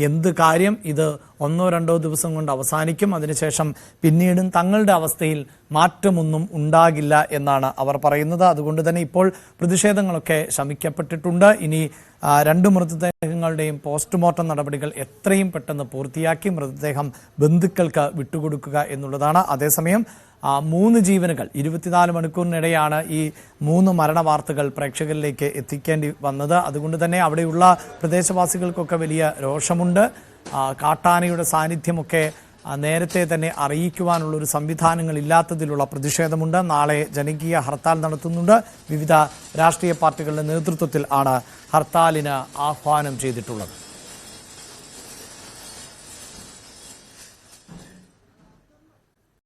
എന്ത് കാര്യം? ഇത് 1-2 ദിവസം കൊണ്ട് അവസാനിക്കും. അതിനുശേഷം പിന്നീടും തങ്ങളുടെ അവസ്ഥയിൽ മാറ്റമൊന്നും ഉണ്ടാകില്ല എന്നാണ് അവർ പറയുന്നത്. അതുകൊണ്ട് തന്നെ ഇപ്പോൾ പ്രതിഷേധങ്ങളൊക്കെ ശമിക്കപ്പെട്ടിട്ടുണ്ട്. ഇനി 2 മൃതദേഹങ്ങളുടെയും പോസ്റ്റ്മോർട്ടം നടപടികൾ എത്രയും പെട്ടെന്ന് പൂർത്തിയാക്കി മൃതദേഹം ബന്ധുക്കൾക്ക് വിട്ടുകൊടുക്കുക എന്നുള്ളതാണ്. അതേസമയം 3 ജീവനുകൾ 24 മണിക്കൂറിനിടെയാണ് ഈ 3 മരണവാർത്തകൾ പ്രേക്ഷകരിലേക്ക് എത്തിക്കേണ്ടി വന്നത്. അതുകൊണ്ട് തന്നെ അവിടെയുള്ള പ്രദേശവാസികൾക്കൊക്കെ വലിയ രോഷമുണ്ട്. കാട്ടാനയുടെ സാന്നിധ്യമൊക്കെ നേരത്തെ തന്നെ അറിയിക്കുവാനുള്ളൊരു സംവിധാനങ്ങളില്ലാത്തതിലുള്ള പ്രതിഷേധമുണ്ട്. നാളെ ജനകീയ ഹർത്താൽ നടത്തുന്നുണ്ട്. വിവിധ രാഷ്ട്രീയ പാർട്ടികളുടെ നേതൃത്വത്തിൽ ആണ് ഹർത്താലിന് ആഹ്വാനം ചെയ്തിട്ടുള്ളത്.